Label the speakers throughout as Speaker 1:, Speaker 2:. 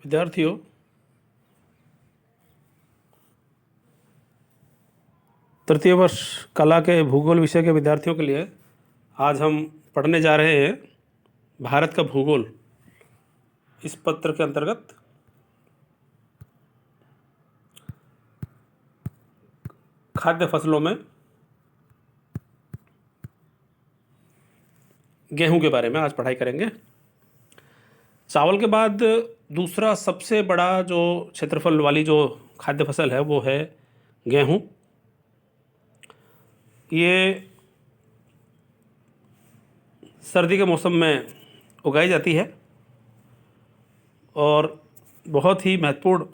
Speaker 1: विद्यार्थियों, तृतीय वर्ष कला के भूगोल विषय के विद्यार्थियों के लिए आज हम पढ़ने जा रहे हैं भारत का भूगोल। इस पत्र के अंतर्गत खाद्य फसलों में गेहूं के बारे में आज पढ़ाई करेंगे। चावल के बाद दूसरा सबसे बड़ा जो क्षेत्रफल वाली जो खाद्य फसल है वो है गेहूं। ये सर्दी के मौसम में उगाई जाती है और बहुत ही महत्वपूर्ण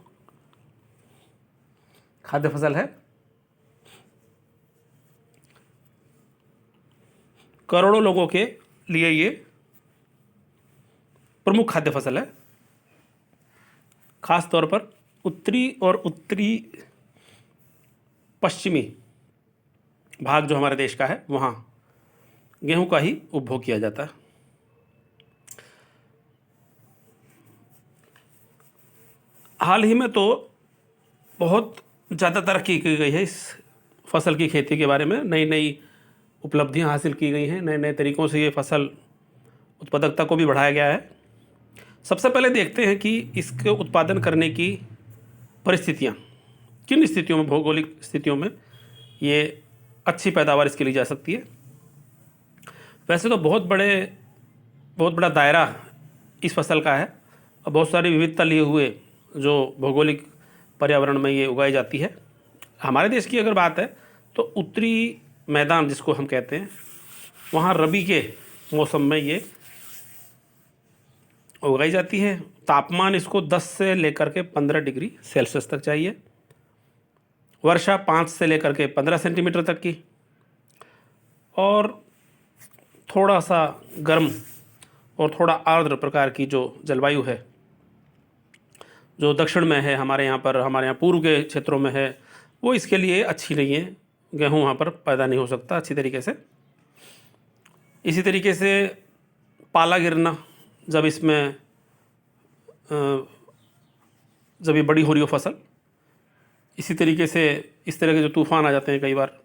Speaker 1: खाद्य फसल है। करोड़ों लोगों के लिए ये प्रमुख खाद्य फसल है। खास तौर पर उत्तरी और उत्तरी पश्चिमी भाग जो हमारे देश का है वहाँ गेहूं का ही उपभोग किया जाता है। हाल ही में तो बहुत ज़्यादा तरक्की की गई है इस फसल की खेती के बारे में। नई नई उपलब्धियां हासिल की गई हैं। नए नए तरीक़ों से ये फसल उत्पादकता को भी बढ़ाया गया है। सबसे पहले देखते हैं कि इसके उत्पादन करने की परिस्थितियाँ किन स्थितियों में, भौगोलिक स्थितियों में ये अच्छी पैदावार इसके लिए जा सकती है। वैसे तो बहुत बड़ा दायरा इस फसल का है और बहुत सारी विविधता लिए हुए जो भौगोलिक पर्यावरण में ये उगाई जाती है। हमारे देश की अगर बात है तो उत्तरी मैदान जिसको हम कहते हैं वहाँ रबी के मौसम में ये उगाई जाती है। तापमान इसको 10 से लेकर के 15 डिग्री सेल्सियस तक चाहिए। वर्षा 5 से लेकर के 15 सेंटीमीटर तक की और थोड़ा सा गर्म और थोड़ा आर्द्र प्रकार की जो जलवायु है जो दक्षिण में है, हमारे यहाँ पूर्व के क्षेत्रों में है, वो इसके लिए अच्छी नहीं है। गेहूँ वहाँ पर पैदा नहीं हो सकता अच्छी तरीके से। इसी तरीके से पाला गिरना, जब इसमें जब ये बड़ी हो रही हो फसल, इसी तरीके से इस तरह के जो तूफ़ान आ जाते हैं, कई बार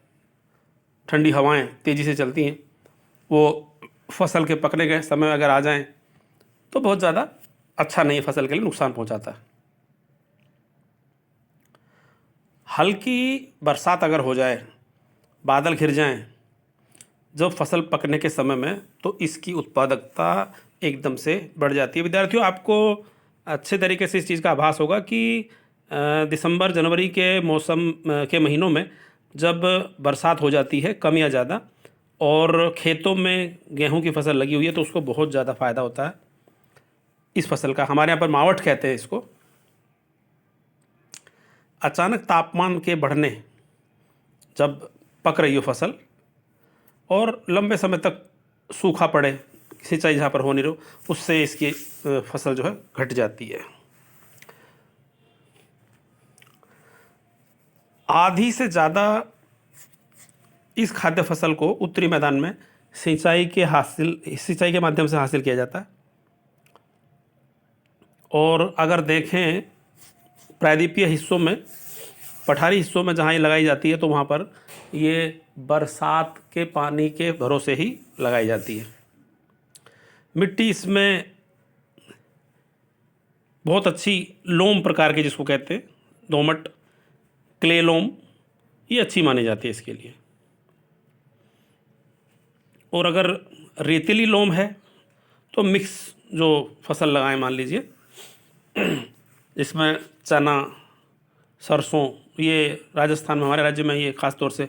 Speaker 1: ठंडी हवाएं तेज़ी से चलती हैं, वो फसल के पकने के समय अगर आ जाएं तो बहुत ज़्यादा अच्छा नहीं है, फसल के लिए नुकसान पहुंचाता है। हल्की बरसात अगर हो जाए, बादल घिर जाएं जब फसल पकने के समय में, तो इसकी उत्पादकता एकदम से बढ़ जाती है। विद्यार्थियों, आपको अच्छे तरीके से इस चीज़ का आभास होगा कि दिसंबर जनवरी के मौसम के महीनों में जब बरसात हो जाती है कम या ज़्यादा और खेतों में गेहूं की फसल लगी हुई है तो उसको बहुत ज़्यादा फ़ायदा होता है इस फसल का। हमारे यहाँ पर मावठ कहते हैं इसको। अचानक तापमान के बढ़ने, जब पक रही हो फसल और लंबे समय तक सूखा पड़े, सिंचाई जहाँ पर हो नहीं रही, उससे इसकी फसल जो है घट जाती है। आधी से ज़्यादा इस खाद्य फसल को उत्तरी मैदान में सिंचाई के माध्यम से हासिल किया जाता है। और अगर देखें प्रायद्वीपीय हिस्सों में, पठारी हिस्सों में जहाँ ये लगाई जाती है, तो वहाँ पर ये बरसात के पानी के भरोसे ही लगाई जाती है। मिट्टी इसमें बहुत अच्छी लोम प्रकार की, जिसको कहते हैं दोमट, क्ले लोम, ये अच्छी मानी जाती है इसके लिए। और अगर रेतीली लोम है तो मिक्स जो फसल लगाएं, मान लीजिए इसमें चना, सरसों, ये राजस्थान में, हमारे राज्य में ये ख़ास तौर से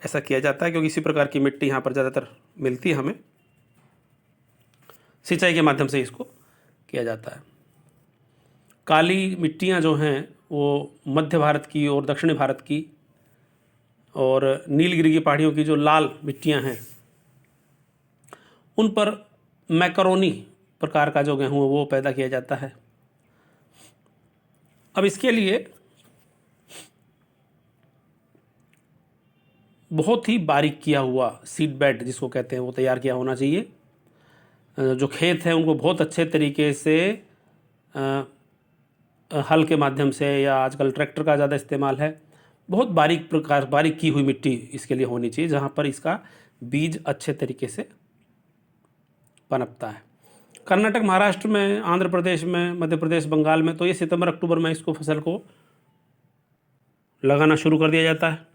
Speaker 1: ऐसा किया जाता है क्योंकि इसी प्रकार की मिट्टी यहाँ पर ज़्यादातर मिलती है हमें। सिंचाई के माध्यम से इसको किया जाता है। काली मिट्टियाँ जो हैं वो मध्य भारत की और दक्षिणी भारत की, और नीलगिरी की पहाड़ियों की जो लाल मिट्टियाँ हैं उन पर मैकरोनी प्रकार का जो गेहूँ है वो पैदा किया जाता है। अब इसके लिए बहुत ही बारीक किया हुआ सीड बेड जिसको कहते हैं वो तैयार किया होना चाहिए। जो खेत हैं उनको बहुत अच्छे तरीके से हल के माध्यम से, या आजकल ट्रैक्टर का ज़्यादा इस्तेमाल है। बहुत बारीक की हुई मिट्टी इसके लिए होनी चाहिए, जहाँ पर इसका बीज अच्छे तरीके से पनपता है। कर्नाटक, महाराष्ट्र में, आंध्र प्रदेश में, मध्य प्रदेश, बंगाल में तो ये सितंबर अक्टूबर में इसको फसल को लगाना शुरू कर दिया जाता है।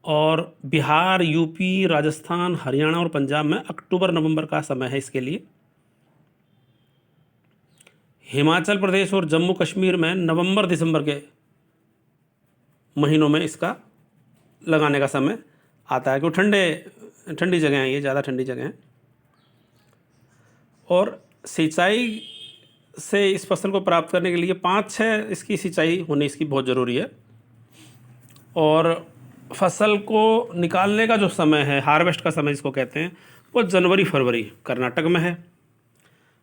Speaker 1: और बिहार, यूपी, राजस्थान, हरियाणा और पंजाब में अक्टूबर नवंबर का समय है इसके लिए। हिमाचल प्रदेश और जम्मू कश्मीर में नवंबर दिसंबर के महीनों में इसका लगाने का समय आता है, क्योंकि ठंडी जगह हैं, ये ज़्यादा ठंडी जगह हैं। और सिंचाई से इस फसल को प्राप्त करने के लिए 5-6 इसकी सिंचाई होनी इसकी बहुत ज़रूरी है। और फसल को निकालने का जो समय है, हार्वेस्ट का समय जिसको कहते हैं, वो जनवरी फरवरी कर्नाटक में है,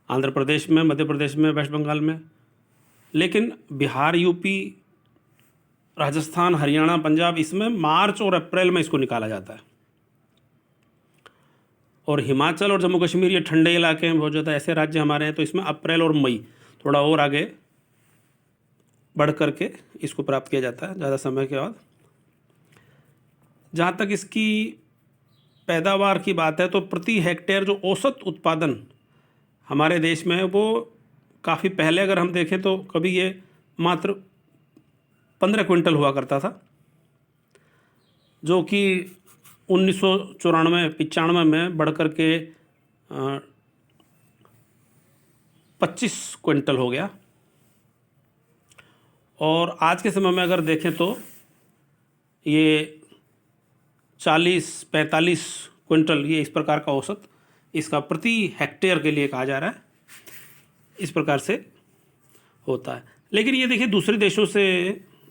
Speaker 1: आंध्र प्रदेश में, मध्य प्रदेश में, वेस्ट बंगाल में। लेकिन बिहार, यूपी, राजस्थान, हरियाणा, पंजाब, इसमें मार्च और अप्रैल में इसको निकाला जाता है। और हिमाचल और जम्मू कश्मीर ये ठंडे इलाके हैं, बहुत ज़्यादा ऐसे राज्य हमारे हैं, तो इसमें अप्रैल और मई थोड़ा और आगे बढ़ करके इसको प्राप्त किया जाता है ज़्यादा समय के बाद। जहाँ तक इसकी पैदावार की बात है तो प्रति हेक्टेयर जो औसत उत्पादन हमारे देश में है वो काफ़ी पहले अगर हम देखें तो कभी ये मात्र 15 क्विंटल हुआ करता था, जो कि 1994-95 में बढ़ कर के 25 क्विंटल हो गया। और आज के समय में अगर देखें तो ये 40-45 क्विंटल, ये इस प्रकार का औसत इसका प्रति हेक्टेयर के लिए कहा जा रहा है, इस प्रकार से होता है। लेकिन ये देखिए दूसरे देशों से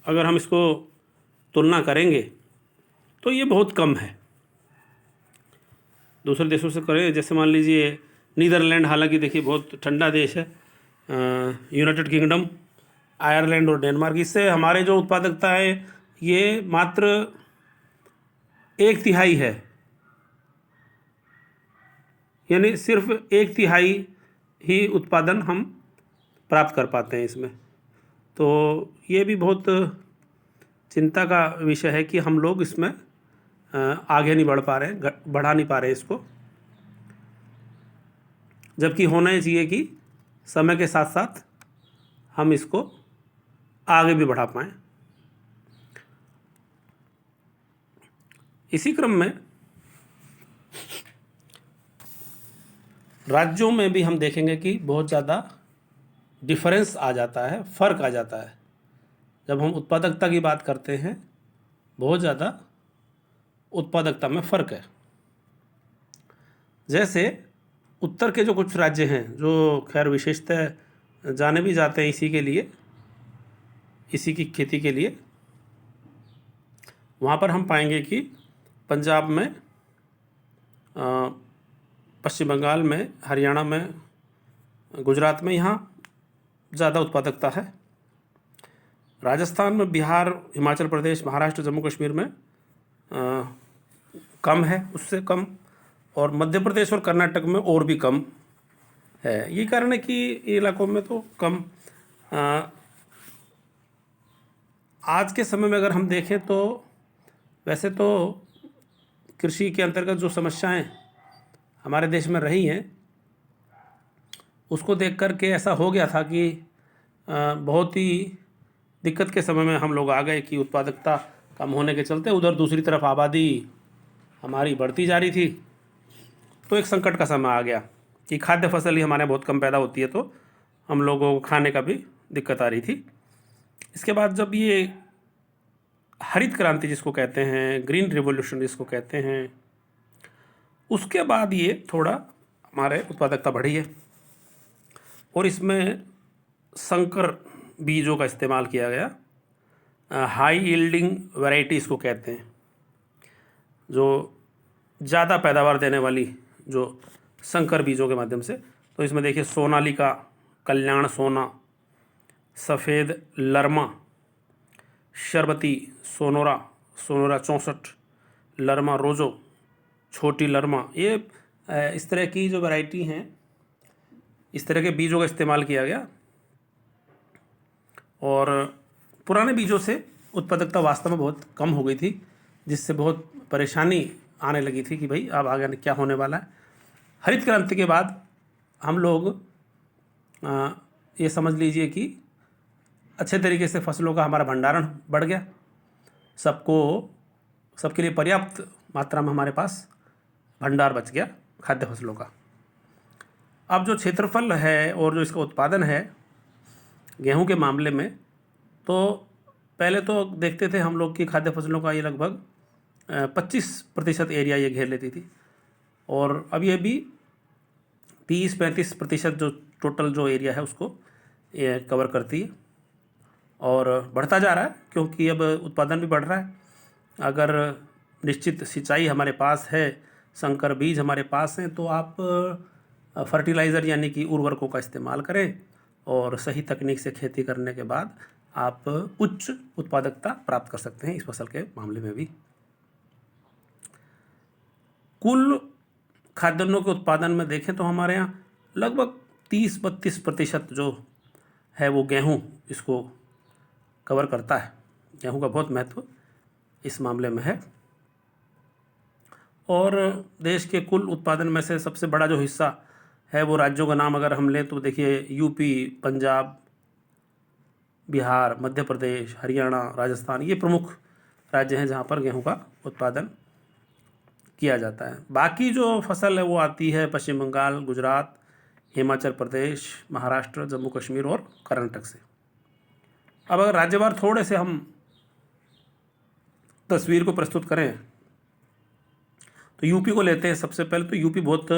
Speaker 1: अगर हम इसको तुलना करेंगे तो ये बहुत कम है। दूसरे देशों से करें, जैसे मान लीजिए नीदरलैंड, हालांकि देखिए बहुत ठंडा देश है, यूनाइटेड किंगडम, आयरलैंड और डेनमार्क, इससे हमारे जो उत्पादकता है ये मात्र 1/3 है, यानी सिर्फ 1/3 ही उत्पादन हम प्राप्त कर पाते हैं इसमें। तो ये भी बहुत चिंता का विषय है कि हम लोग इसमें आगे नहीं बढ़ पा रहे हैं, बढ़ा नहीं पा रहे हैं इसको, जबकि होना ही चाहिए कि समय के साथ साथ हम इसको आगे भी बढ़ा पाएँ। इसी क्रम में राज्यों में भी हम देखेंगे कि बहुत ज़्यादा डिफरेंस आ जाता है, फ़र्क आ जाता है। जब हम उत्पादकता की बात करते हैं, बहुत ज़्यादा उत्पादकता में फ़र्क है। जैसे उत्तर के जो कुछ राज्य हैं, जो खैर विशेषतः जाने भी जाते हैं इसी के लिए, इसी की खेती के लिए, वहाँ पर हम पाएंगे कि पंजाब में, पश्चिम बंगाल में, हरियाणा में, गुजरात में यहाँ ज़्यादा उत्पादकता है। राजस्थान में, बिहार, हिमाचल प्रदेश, महाराष्ट्र, जम्मू कश्मीर में कम है, उससे कम। और मध्य प्रदेश और कर्नाटक में और भी कम है। यही कारण है कि ये इलाकों में तो कम। आज के समय में अगर हम देखें तो वैसे तो कृषि के अंतर्गत जो समस्याएं हमारे देश में रही हैं, उसको देख कर के ऐसा हो गया था कि बहुत ही दिक्कत के समय में हम लोग आ गए कि उत्पादकता कम होने के चलते उधर दूसरी तरफ आबादी हमारी बढ़ती जा रही थी, तो एक संकट का समय आ गया कि खाद्य फसल ही हमारे बहुत कम पैदा होती है, तो हम लोगों को खाने का भी दिक्कत आ रही थी। इसके बाद जब ये हरित क्रांति जिसको कहते हैं, ग्रीन रिवॉल्यूशन जिसको कहते हैं, उसके बाद ये थोड़ा हमारे उत्पादकता बढ़ी है और इसमें संकर बीजों का इस्तेमाल किया गया। हाई यील्डिंग वैरायटी इसको कहते हैं, जो ज़्यादा पैदावार देने वाली जो संकर बीजों के माध्यम से। तो इसमें देखिए सोनालिका, कल्याण सोना, सफ़ेद लरमा, शरबती, सोनोरा, सोनोरा 64, लरमा रोजो, छोटी लरमा, ये इस तरह की जो वैरायटी हैं, इस तरह के बीजों का इस्तेमाल किया गया। और पुराने बीजों से उत्पादकता वास्तव में बहुत कम हो गई थी, जिससे बहुत परेशानी आने लगी थी कि भाई अब आगे क्या होने वाला है। हरित क्रांति के बाद हम लोग ये समझ लीजिए कि अच्छे तरीके से फसलों का हमारा भंडारण बढ़ गया, सबके लिए पर्याप्त मात्रा में हमारे पास भंडार बच गया खाद्य फसलों का। अब जो क्षेत्रफल है और जो इसका उत्पादन है गेहूं के मामले में, तो पहले तो देखते थे हम लोग कि खाद्य फसलों का ये लगभग 25% एरिया ये घेर लेती थी, और अब ये भी 30-35% जो टोटल जो एरिया है उसको ये कवर करती है, और बढ़ता जा रहा है क्योंकि अब उत्पादन भी बढ़ रहा है। अगर निश्चित सिंचाई हमारे पास है, संकर बीज हमारे पास हैं, तो आप फर्टिलाइज़र यानी कि उर्वरकों का इस्तेमाल करें, और सही तकनीक से खेती करने के बाद आप उच्च उत्पादकता प्राप्त कर सकते हैं इस फसल के मामले में भी। कुल खाद्यान्नों के उत्पादन में देखें तो हमारे यहाँ लगभग 30-32% जो है वो गेहूँ इसको कवर करता है। गेहूँ का बहुत महत्व इस मामले में है, और देश के कुल उत्पादन में से सबसे बड़ा जो हिस्सा है वो राज्यों का नाम अगर हम लें तो देखिए यूपी, पंजाब, बिहार, मध्य प्रदेश, हरियाणा, राजस्थान, ये प्रमुख राज्य हैं जहाँ पर गेहूँ का उत्पादन किया जाता है। बाकी जो फसल है वो आती है पश्चिम बंगाल, गुजरात, हिमाचल प्रदेश, महाराष्ट्र, जम्मू कश्मीर और कर्नाटक से। अब अगर राज्यवार थोड़े से हम तस्वीर को प्रस्तुत करें तो यूपी को लेते हैं। सबसे पहले तो यूपी बहुत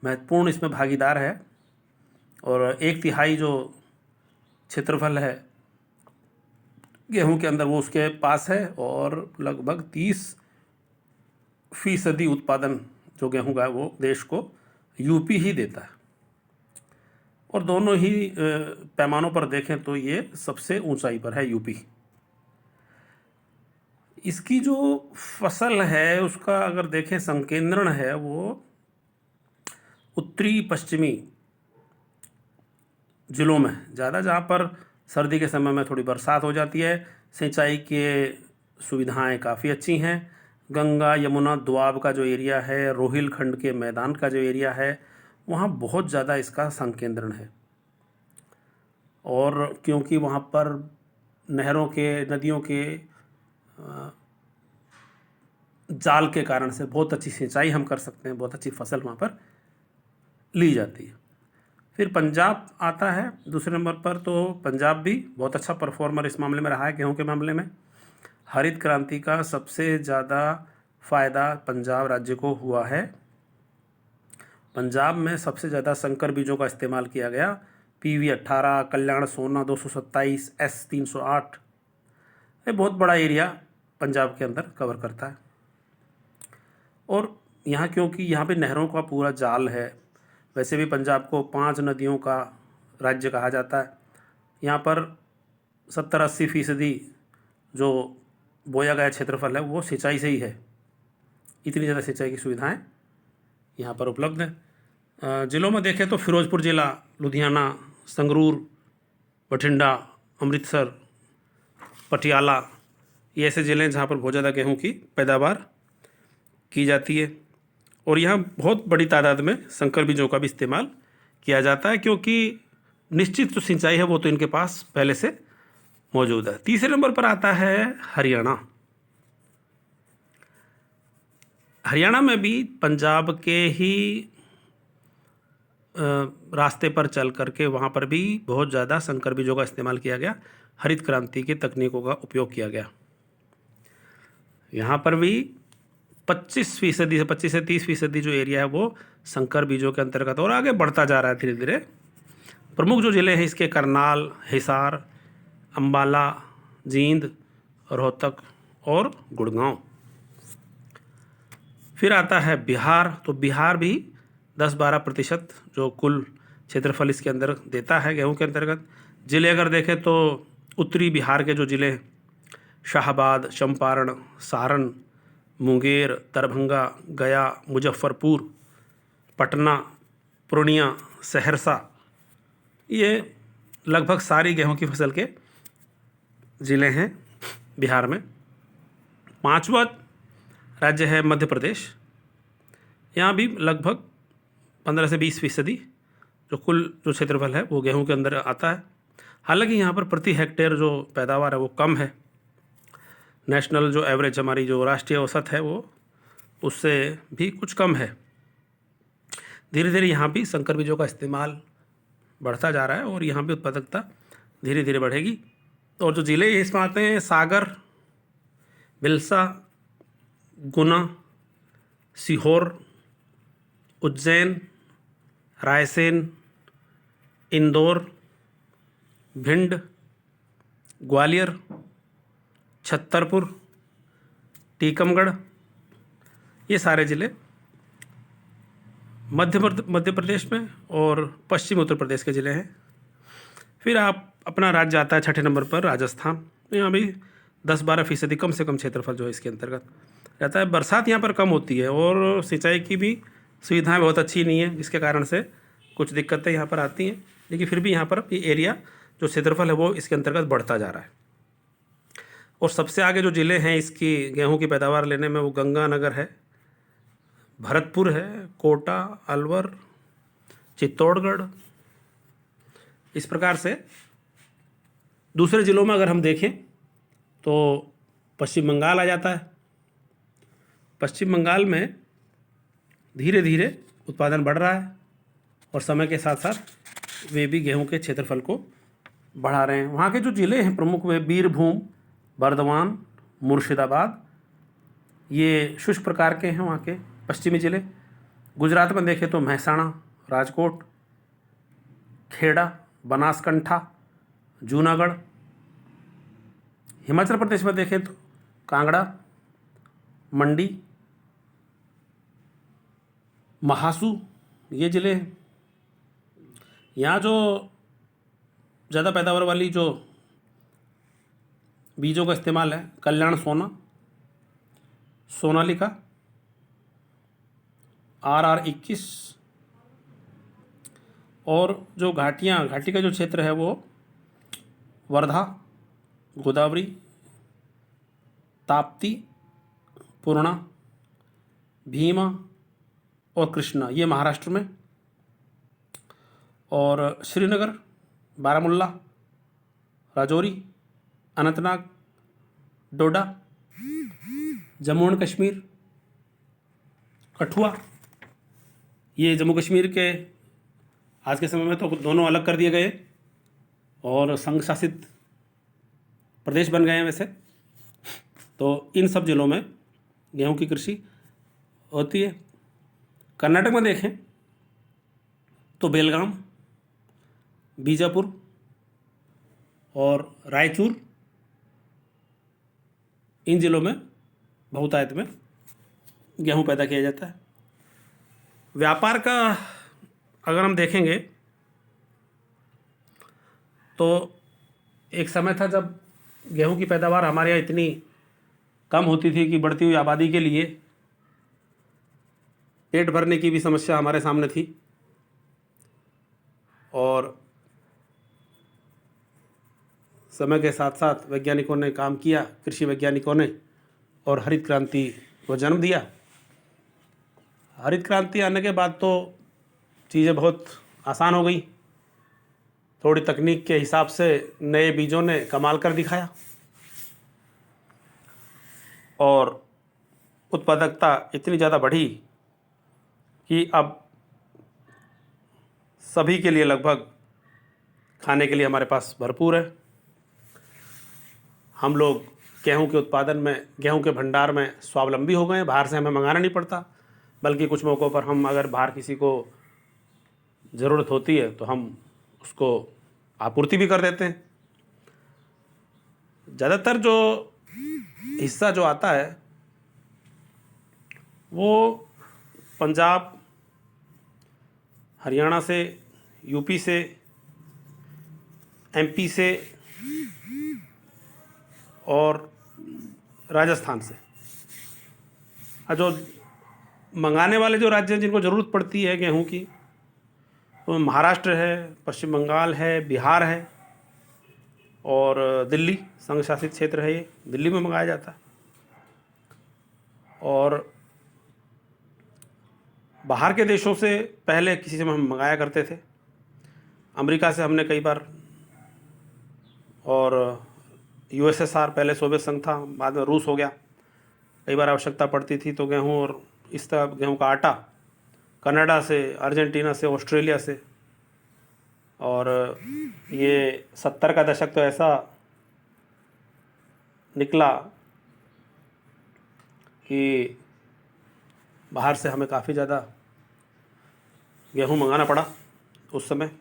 Speaker 1: महत्वपूर्ण इसमें भागीदार है, और 1/3 जो क्षेत्रफल है गेहूं के अंदर वो उसके पास है, और लगभग 30% उत्पादन जो गेहूं का है वो देश को यूपी ही देता है। और दोनों ही पैमानों पर देखें तो ये सबसे ऊंचाई पर है यूपी। इसकी जो फसल है उसका अगर देखें संकेंद्रण है वो उत्तरी पश्चिमी ज़िलों में ज़्यादा, जहाँ पर सर्दी के समय में थोड़ी बरसात हो जाती है, सिंचाई के सुविधाएं काफ़ी अच्छी हैं। गंगा यमुना दोआब का जो एरिया है, रोहिलखंड के मैदान का जो एरिया है, वहाँ बहुत ज़्यादा इसका संकेंद्रण है, और क्योंकि वहाँ पर नहरों के, नदियों के जाल के कारण से बहुत अच्छी सिंचाई हम कर सकते हैं, बहुत अच्छी फसल वहाँ पर ली जाती है। फिर पंजाब आता है दूसरे नंबर पर, तो पंजाब भी बहुत अच्छा परफॉर्मर इस मामले में रहा है गेहूं के मामले में। हरित क्रांति का सबसे ज़्यादा फ़ायदा पंजाब राज्य को हुआ है। पंजाब में सबसे ज़्यादा संकर बीजों का इस्तेमाल किया गया। PV18, कल्याण सोना 227, S308, ये बहुत बड़ा एरिया पंजाब के अंदर कवर करता है। और यहाँ क्योंकि यहाँ पे नहरों का पूरा जाल है, वैसे भी पंजाब को 5 नदियों का राज्य कहा जाता है। यहाँ पर 70-80% जो बोया गया क्षेत्रफल है वो सिंचाई से ही है। इतनी ज़्यादा सिंचाई की सुविधाएं यहाँ पर उपलब्ध हैं। ज़िलों में देखें तो फिरोजपुर ज़िला, लुधियाना, संगरूर, बठिंडा, अमृतसर, पटियाला, ये ऐसे ज़िले हैं जहाँ पर बहुत ज़्यादा गेहूँ की पैदावार की जाती है। और यहाँ बहुत बड़ी तादाद में संकर बीजों का भी इस्तेमाल किया जाता है, क्योंकि निश्चित जो सिंचाई है वो तो इनके पास पहले से मौजूद है। तीसरे नंबर पर आता है हरियाणा। हरियाणा में भी पंजाब के ही रास्ते पर चल करके वहाँ पर भी बहुत ज़्यादा संकर बीजों का इस्तेमाल किया गया, हरित क्रांति की तकनीकों का उपयोग किया गया। यहाँ पर भी 25% से 30% जो एरिया है वो संकर बीजों के अंतर्गत और आगे बढ़ता जा रहा है धीरे धीरे। प्रमुख जो ज़िले हैं इसके करनाल, हिसार, अम्बाला, जींद, रोहतक और गुड़गांव। फिर आता है बिहार। तो बिहार भी 10-12% जो कुल क्षेत्रफल इसके अंदर देता है गेहूं के अंतर्गत। ज़िले अगर देखें तो उत्तरी बिहार के जो ज़िले शाहाबाद, चंपारण, सारण, मुंगेर, दरभंगा, गया, मुजफ्फरपुर, पटना, पूर्णिया, सहरसा, ये लगभग सारी गेहूं की फसल के ज़िले हैं बिहार में। पांचवा राज्य है मध्य प्रदेश। यहाँ भी लगभग 15 से 20% जो कुल जो क्षेत्रफल है वो गेहूं के अंदर आता है। हालांकि यहाँ पर प्रति हेक्टेयर जो पैदावार है वो कम है। नेशनल जो एवरेज हमारी जो राष्ट्रीय औसत है वो उससे भी कुछ कम है। धीरे धीरे यहाँ भी संकर बीजों का इस्तेमाल बढ़ता जा रहा है और यहाँ भी उत्पादकता धीरे धीरे बढ़ेगी। और जो ज़िले इसमें आते हैं सागर, बिलसा, गुना, सीहोर, उज्जैन, रायसेन, इंदौर, भिंड, ग्वालियर, छतरपुर, टीकमगढ़, ये सारे ज़िले मध्य प्रदेश में और पश्चिमी उत्तर प्रदेश के ज़िले हैं। फिर आप अपना राज्य आता है छठे नंबर पर राजस्थान। यहाँ भी 10-12% कम से कम क्षेत्रफल जो है इसके अंतर्गत रहता है। बरसात यहाँ पर कम होती है और सिंचाई की भी सुविधाएं बहुत अच्छी नहीं है, जिसके कारण से कुछ दिक्कतें यहाँ पर आती हैं। लेकिन फिर भी यहाँ पर ये एरिया जो क्षेत्रफल है वो इसके अंतर्गत बढ़ता जा रहा है। और सबसे आगे जो ज़िले हैं इसकी गेहूं की पैदावार लेने में वो गंगानगर है, भरतपुर है, कोटा, अलवर, चित्तौड़गढ़। इस प्रकार से दूसरे ज़िलों में अगर हम देखें तो पश्चिम बंगाल आ जाता है। पश्चिम बंगाल में धीरे धीरे उत्पादन बढ़ रहा है और समय के साथ साथ वे भी गेहूं के क्षेत्रफल को बढ़ा रहे हैं। वहाँ के जो ज़िले हैं प्रमुख वे बीरभूम, बर्धमान, मुर्शिदाबाद, ये शुष्क प्रकार के हैं वहाँ के पश्चिमी ज़िले। गुजरात में देखें तो महसाणा, राजकोट, खेड़ा, बनासकंठा, जूनागढ़। हिमाचल प्रदेश में देखें तो कांगड़ा, मंडी, महासू, ये ज़िले हैं। यहाँ जो ज़्यादा पैदावार वाली जो बीजों का इस्तेमाल है, कल्याण सोना, सोनालिका, RR21, और जो घाटी का जो क्षेत्र है वो वर्धा, गोदावरी, ताप्ती, पूर्णा, भीमा और कृष्णा, ये महाराष्ट्र में। और श्रीनगर, बारामुल्ला, राजौरी, अनंतनाग, डोडा, जम्मू एंड कश्मीर, कठुआ, ये जम्मू कश्मीर के आज के समय में तो दोनों अलग कर दिए गए और संघ शासित प्रदेश बन गए हैं वैसे। तो इन सब ज़िलों में गेहूं की कृषि होती है। कर्नाटक में देखें तो बेलगाम, बीजापुर और रायचूर, इन ज़िलों में बहुतायत में गेहूं पैदा किया जाता है। व्यापार का अगर हम देखेंगे तो एक समय था जब गेहूं की पैदावार हमारे यहाँ इतनी कम होती थी कि बढ़ती हुई आबादी के लिए पेट भरने की भी समस्या हमारे सामने थी। और समय के साथ साथ वैज्ञानिकों ने काम किया, कृषि वैज्ञानिकों ने, और हरित क्रांति को जन्म दिया। हरित क्रांति आने के बाद तो चीज़ें बहुत आसान हो गई। थोड़ी तकनीक के हिसाब से नए बीजों ने कमाल कर दिखाया और उत्पादकता इतनी ज़्यादा बढ़ी कि अब सभी के लिए लगभग खाने के लिए हमारे पास भरपूर है। हम लोग गेहूं के उत्पादन में, गेहूं के भंडार में स्वावलंबी हो गए हैं। बाहर से हमें मंगाना नहीं पड़ता, बल्कि कुछ मौक़ों पर हम अगर बाहर किसी को ज़रूरत होती है तो हम उसको आपूर्ति भी कर देते हैं। ज़्यादातर जो हिस्सा जो आता है वो पंजाब, हरियाणा से, यूपी से, MP से और राजस्थान से। जो मंगाने वाले जो राज्य हैं जिनको ज़रूरत पड़ती है गेहूं की, तो महाराष्ट्र है, पश्चिम बंगाल है, बिहार है, और दिल्ली संघ शासित क्षेत्र है, ये दिल्ली में मंगाया जाता है। और बाहर के देशों से पहले किसी से हम मंगाया करते थे, अमेरिका से हमने कई बार, और यूएसएसआर पहले सोवियत संघ था, बाद में रूस हो गया, कई बार आवश्यकता पड़ती थी तो गेहूँ और इस तरह गेहूँ का आटा कनाडा से, अर्जेंटीना से, ऑस्ट्रेलिया से। और ये 70 का दशक तो ऐसा निकला कि बाहर से हमें काफ़ी ज़्यादा गेहूँ मंगाना पड़ा उस समय,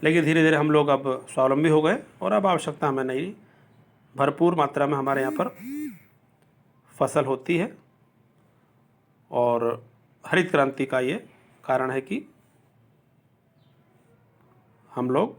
Speaker 1: लेकिन धीरे धीरे हम लोग अब स्वावलंबी हो गए और अब आवश्यकता हमें नहीं, भरपूर मात्रा में हमारे यहाँ पर फसल होती है। और हरित क्रांति का ये कारण है कि हम लोग